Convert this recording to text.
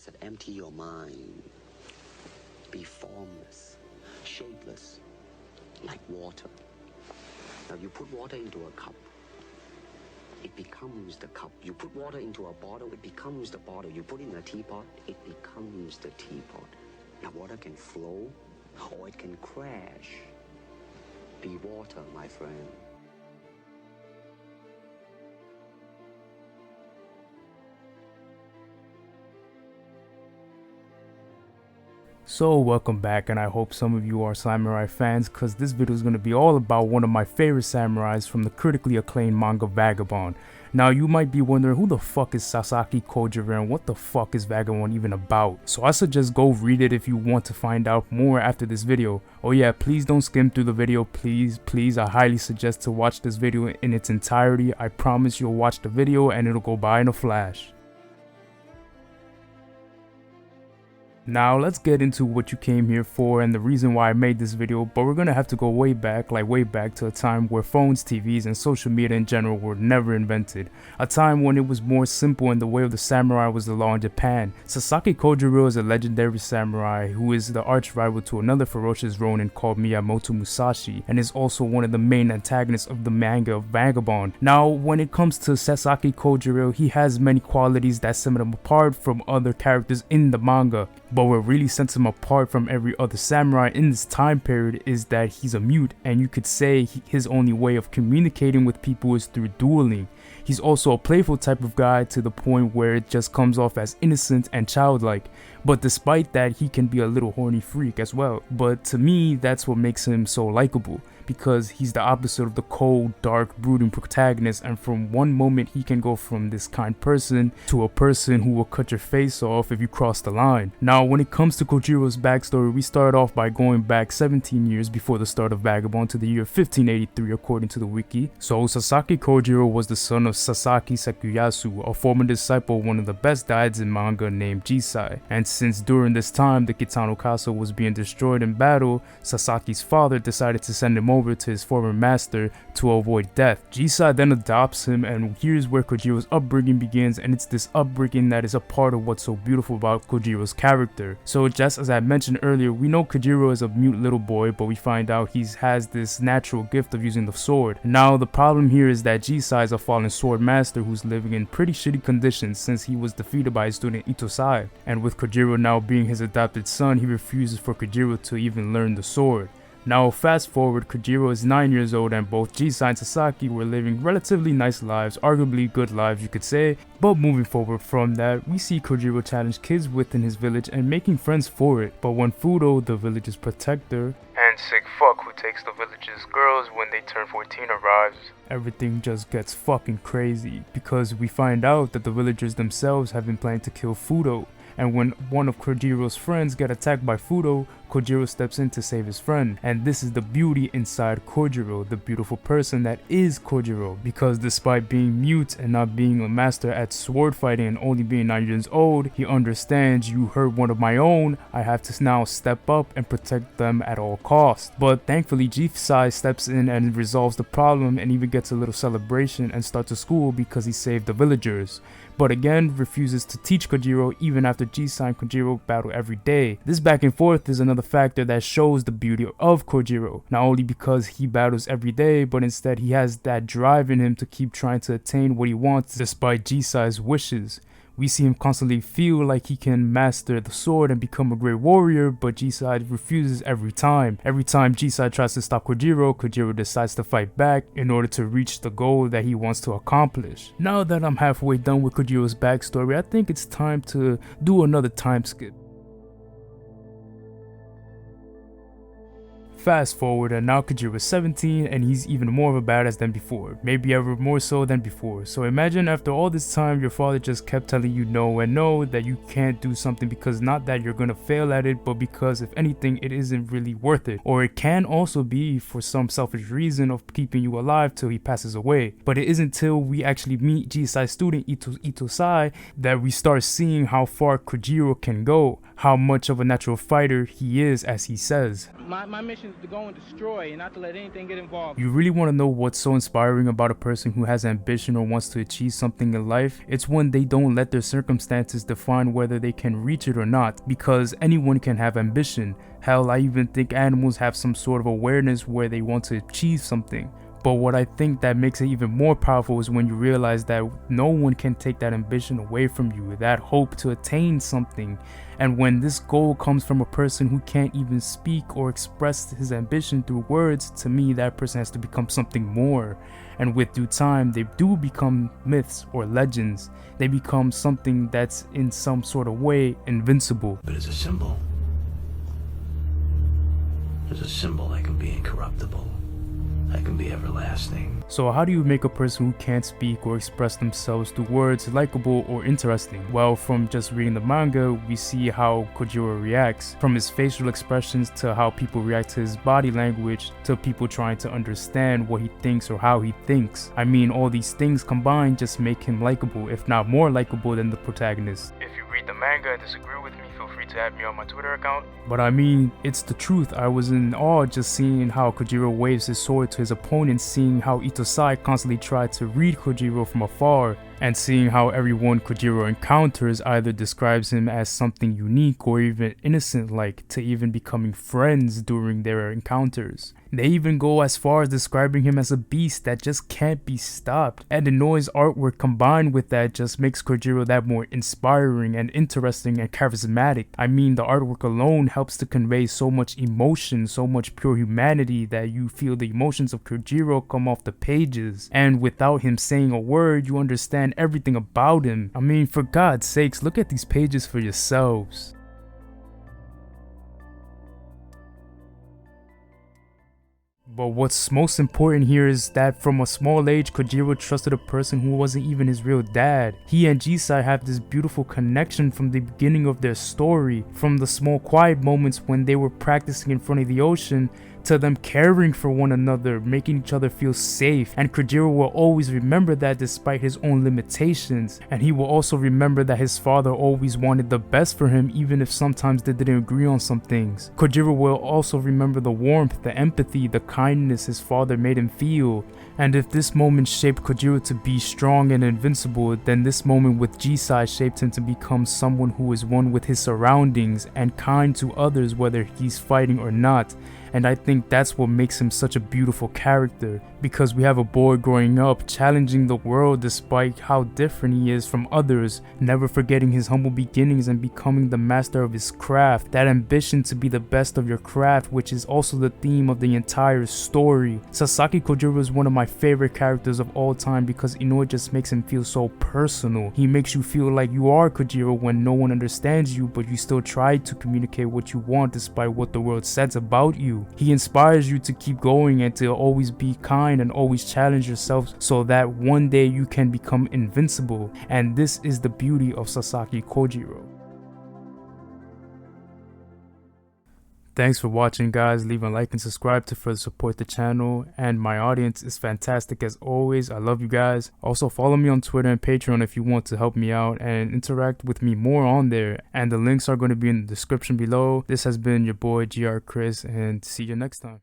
said, empty your mind. Be formless, shapeless, like water. Now you put water into a cup, it becomes the cup. You put water into a bottle, it becomes the bottle. You put it in a teapot, it becomes the teapot. Now water can flow, or it can crash. Be water, my friend. So welcome back, and I hope some of you are samurai fans, because this video is going to be all about one of my favorite samurais from the critically acclaimed manga Vagabond. Now you might be wondering, who the fuck is Sasaki Kojiro and what the fuck is Vagabond even about? So I suggest go read it if you want to find out more after this video. Oh yeah, please don't skim through the video, please, I highly suggest to watch this video in its entirety. I promise you'll watch the video and it'll go by in a flash. Now let's get into what you came here for and the reason why I made this video, but we're gonna have to go way back to a time where phones, TVs, and social media in general were never invented. A time when it was more simple and the way of the samurai was the law in Japan. Sasaki Kojiro is a legendary samurai who is the arch rival to another ferocious ronin called Miyamoto Musashi, and is also one of the main antagonists of the manga Vagabond. Now when it comes to Sasaki Kojiro, he has many qualities that set him apart from other characters in the manga. But what really sets him apart from every other samurai in this time period is that he's a mute, and you could say his only way of communicating with people is through dueling. He's also a playful type of guy to the point where it just comes off as innocent and childlike. But despite that, he can be a little horny freak as well. But to me, that's what makes him so likable, because he's the opposite of the cold, dark, brooding protagonist, and from one moment he can go from this kind person to a person who will cut your face off if you cross the line. Now when it comes to Kojiro's backstory, we start off by going back 17 years before the start of Vagabond to the year 1583 according to the wiki. So Sasaki Kojiro was the son of Sasaki Sakuyasu, a former disciple of one of the best daids in manga named Jisai. And since during this time the Kitano Castle was being destroyed in battle, Sasaki's father decided to send him over to his former master to avoid death. Jisai then adopts him, and here's where Kojiro's upbringing begins, and it's this upbringing that is a part of what's so beautiful about Kojiro's character. So just as I mentioned earlier, we know Kojiro is a mute little boy, but we find out he has this natural gift of using the sword. Now the problem here is that Jisai is a fallen sword master who's living in pretty shitty conditions since he was defeated by his student Itosai, and with Kojiro now being his adopted son, he refuses for Kojiro to even learn the sword. Now fast forward, Kojiro is 9 years old and both Jisai and Sasaki were living relatively nice lives, arguably good lives you could say. But moving forward from that, we see Kojiro challenge kids within his village and making friends for it. But when Fudo, the village's protector, and sick fuck who takes the village's girls when they turn 14 arrives, everything just gets fucking crazy, because we find out that the villagers themselves have been planning to kill Fudo. And when one of Kojiro's friends get attacked by Fudo, Kojiro steps in to save his friend. And this is the beauty inside Kojiro, the beautiful person that is Kojiro, because despite being mute and not being a master at sword fighting and only being 9 years old, he understands, you hurt one of my own, I have to now step up and protect them at all costs. But thankfully Jisai steps in and resolves the problem and even gets a little celebration and starts a school because he saved the villagers. But again refuses to teach Kojiro even after Jisai and Kojiro battle every day. This back and forth is another factor that shows the beauty of Kojiro, not only because he battles every day, but instead he has that drive in him to keep trying to attain what he wants despite Jisai's wishes. We see him constantly feel like he can master the sword and become a great warrior, but Jisai refuses every time. Every time Jisai tries to stop Kojiro, Kojiro decides to fight back in order to reach the goal that he wants to accomplish. Now that I'm halfway done with Kojiro's backstory, I think it's time to do another time skip. Fast forward, and now Kojiro is 17 and he's even more of a badass than before, maybe ever more so than before. So imagine after all this time your father just kept telling you no and no, that you can't do something because not that you're gonna fail at it, but because if anything it isn't really worth it. Or it can also be for some selfish reason of keeping you alive till he passes away. But it isn't till we actually meet Jisai's student Itosai that we start seeing how far Kojiro can go, how much of a natural fighter he is, as he says. My mission to go and destroy and not to let anything get involved. You really want to know what's so inspiring about a person who has ambition or wants to achieve something in life? It's when they don't let their circumstances define whether they can reach it or not, because anyone can have ambition. Hell, I even think animals have some sort of awareness where they want to achieve something. But what I think that makes it even more powerful is when you realize that no one can take that ambition away from you, that hope to attain something. And when this goal comes from a person who can't even speak or express his ambition through words, to me that person has to become something more. And with due time, they do become myths or legends. They become something that's in some sort of way invincible. But as a symbol, that can be incorruptible. That can be everlasting. So how do you make a person who can't speak or express themselves through words likable or interesting? Well, from just reading the manga, we see how Kojiro reacts, from his facial expressions to how people react to his body language to people trying to understand what he thinks or how he thinks. I mean, all these things combined just make him likable, if not more likable than the protagonist. If you read the manga and disagree with me, feel free to add me on my Twitter account. But I mean, it's the truth. I was in awe just seeing how Kojiro waves his sword to his opponent, seeing how Itosai constantly tried to read Kojiro from afar, and seeing how everyone Kojiro encounters either describes him as something unique or even innocent-like, to even becoming friends during their encounters. They even go as far as describing him as a beast that just can't be stopped. And Inoi's artwork combined with that just makes Kojiro that more inspiring and interesting and charismatic. I mean, the artwork alone helps to convey so much emotion, so much pure humanity, that you feel the emotions of Kojiro come off the pages. And without him saying a word, you understand everything about him. I mean, for God's sakes, look at these pages for yourselves. But what's most important here is that from a small age, Kojiro trusted a person who wasn't even his real dad. He and Jisai have this beautiful connection from the beginning of their story, from the small quiet moments when they were practicing in front of the ocean, to them caring for one another, making each other feel safe. And Kojiro will always remember that despite his own limitations. And he will also remember that his father always wanted the best for him, even if sometimes they didn't agree on some things. Kojiro will also remember the warmth, the empathy, the kindness his father made him feel. And if this moment shaped Kojiro to be strong and invincible, then this moment with Jisai shaped him to become someone who is one with his surroundings and kind to others, whether he's fighting or not. And I think that's what makes him such a beautiful character, because we have a boy growing up challenging the world despite how different he is from others, never forgetting his humble beginnings and becoming the master of his craft. That ambition to be the best of your craft, which is also the theme of the entire story. Sasaki Kojiro is one of my favorite characters of all time because Inoi just makes him feel so personal. He makes you feel like you are Kojiro when no one understands you, but you still try to communicate what you want despite what the world says about you. He inspires you to keep going and to always be kind and always challenge yourself so that one day you can become invincible. And this is the beauty of Sasaki Kojiro. Thanks for watching, guys. Leave a like and subscribe to further support the channel. And my audience is fantastic as always. I love you guys. Also follow me on Twitter and Patreon if you want to help me out and interact with me more on there. And the links are going to be in the description below. This has been your boy GR Chris, and see you next time.